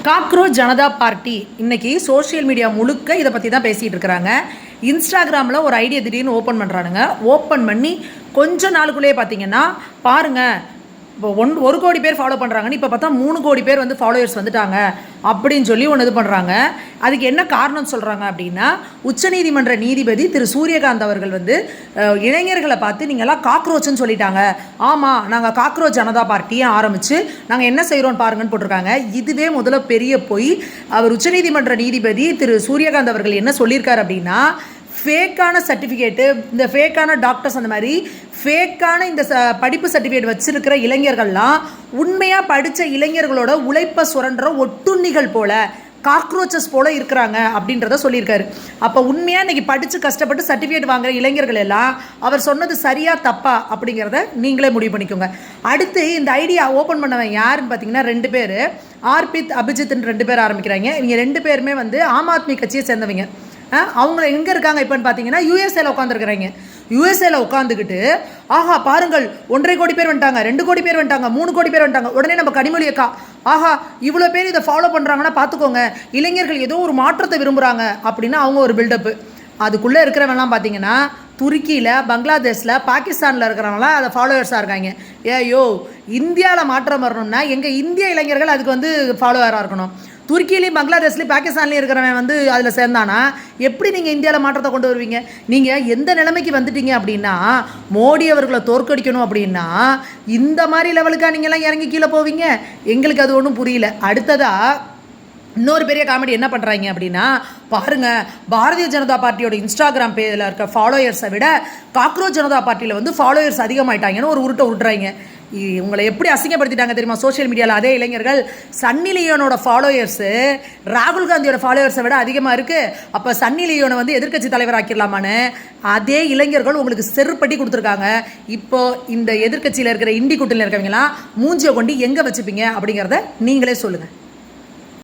Cockroach Janata party இன்னைக்கு social media முழுக்க இதை பற்றி தான் பேசிகிட்டு இருக்கிறாங்க. இன்ஸ்டாகிராமில் ஒரு ஐடியா திடீர்னு ஓப்பன் பண்ணுறானுங்க. ஓப்பன் பண்ணி கொஞ்ச நாளுக்குள்ளேயே பார்த்தீங்கன்னா பாருங்கள், இப்போ 1 கோடி பேர் ஃபாலோ பண்ணுறாங்கன்னு இப்போ பார்த்தா 3 கோடி பேர் வந்து ஃபாலோயர்ஸ் வந்துட்டாங்க அப்படின்னு சொல்லி ஒன்று இது பண்ணுறாங்க. அதுக்கு என்ன காரணம் சொல்கிறாங்க அப்படின்னா, உச்சநீதிமன்ற நீதிபதி திரு சூரியகாந்த் அவர்கள் வந்து இளைஞர்களை பார்த்து நீங்கள்லாம் காக்ரோச்சுன்னு சொல்லிட்டாங்க. ஆமாம், நாங்கள் காக்ரோச் ஜனதா பார்ட்டியை ஆரம்பித்து நாங்கள் என்ன செய்கிறோன்னு பாருங்கன்னு போட்டிருக்காங்க. இதுவே முதல்ல பெரிய போய் அவர் உச்சநீதிமன்ற நீதிபதி திரு சூரியகாந்த் அவர்கள் என்ன சொல்லியிருக்காரு அப்படின்னா, ஃபேக்கான சர்டிஃபிகேட்டு, இந்த ஃபேக்கான டாக்டர்ஸ், அந்த மாதிரி ஃபேக்கான இந்த படிப்பு சர்டிஃபிகேட் வச்சுருக்கிற இளைஞர்கள்லாம் உண்மையாக படித்த இளைஞர்களோட உழைப்பை சுரண்டுற ஒட்டுண்ணிகள் போல், காக்ரோச்சஸ் போல் இருக்கிறாங்க அப்படின்றத சொல்லியிருக்காரு. அப்போ உண்மையாக இன்றைக்கி படித்து கஷ்டப்பட்டு சர்டிஃபிகேட் வாங்குகிற இளைஞர்கள் எல்லாம் அவர் சொன்னது சரியா தப்பா அப்படிங்கிறத நீங்களே முடிவு பண்ணிக்கோங்க. அடுத்து இந்த ஐடியா ஓப்பன் பண்ணவன் யாருன்னு பார்த்தீங்கன்னா 2 பேர், ஆர்பித் அபிஜித்னு 2 பேர் ஆரம்பிக்கிறாங்க. இவங்க 2 பேருமே வந்து ஆம் ஆத்மி கட்சியை சேர்ந்தவங்க. அவங்க எங்கே இருக்காங்க இப்போன்னு பார்த்தீங்கன்னா யூஎஸ்ஏல உட்காந்துருக்குறாங்க. யூஎஸ்ஏல உட்காந்துக்கிட்டு ஆஹா பாருங்கள் 1.5 கோடி பேர் வந்துட்டாங்க, 2 கோடி பேர் வந்துட்டாங்க, 3 கோடி பேர் வந்துட்டாங்க. உடனே நம்ம கனிமொழி அக்கா ஆஹா இவ்வளோ பேர் இதை ஃபாலோ பண்ணுறாங்கன்னா பார்த்துக்கோங்க, இளைஞர்கள் ஏதோ ஒரு மாற்றத்தை விரும்புகிறாங்க அப்படின்னு அவங்க ஒரு பில்டப்பு. அதுக்குள்ளே இருக்கிறவங்கலாம் பார்த்தீங்கன்னா துருக்கியில், பங்களாதேஷில், பாகிஸ்தானில் இருக்கிறவங்களாம் அதை ஃபாலோவர்ஸாக இருக்காங்க. ஏயோ, இந்தியாவில் மாற்றம் வரணும்னா எங்கள் இந்திய இளைஞர்கள் அதுக்கு வந்து ஃபாலோவராக இருக்கணும். துருக்கியிலையும் பங்களாதேஷ்லையும் பாகிஸ்தான்லேயும் இருக்கிறவன் வந்து அதில் சேர்ந்தானா எப்படி நீங்கள் இந்தியாவில் மாற்றத்தை கொண்டு வருவீங்க? நீங்கள் எந்த நிலைமைக்கு வந்துட்டீங்க அப்படின்னா, மோடி அவர்களை தோற்கடிக்கணும் அப்படின்னா இந்த மாதிரி லெவலுக்காக நீங்கள்லாம் இறங்கி கீழே போவீங்க? எங்களுக்கு அது ஒன்றும் புரியல. அடுத்ததாக இன்னொரு பெரிய காமெடி என்ன பண்ணுறாங்க அப்படின்னா, பாருங்கள், பாரதிய ஜனதா பார்ட்டியோட இன்ஸ்டாகிராம் பேஜில் இருக்க ஃபாலோயர்ஸை விட காக்ரோச் ஜனதா பார்ட்டியில் வந்து ஃபாலோயர்ஸ் அதிகமாயிட்டாங்கன்னு ஒரு உருட்டை விட்டுறாங்க. உங்களை எப்படி அசிங்கப்படுத்திட்டாங்க தெரியுமா சோஷியல் மீடியாவில்? அதே இளைஞர்கள் சன்னி லியோனோட ஃபாலோயர்ஸு ராகுல் காந்தியோட ஃபாலோயர்ஸை விட அதிகமாக இருக்குது. அப்போ சன்னி லியோனை வந்து எதிர்க்கட்சி தலைவர் ஆக்கிடலாமான்னு அதே இளைஞர்கள் உங்களுக்கு செருப்படி கொடுத்துருக்காங்க. இப்போது இந்த எதிர்க்கட்சியில் இருக்கிற இண்டி கூட்டணியில் இருக்கிறவங்களாம் மூஞ்சியை கொண்டு எங்கே வச்சுப்பீங்க அப்படிங்கிறத நீங்களே சொல்லுங்கள்.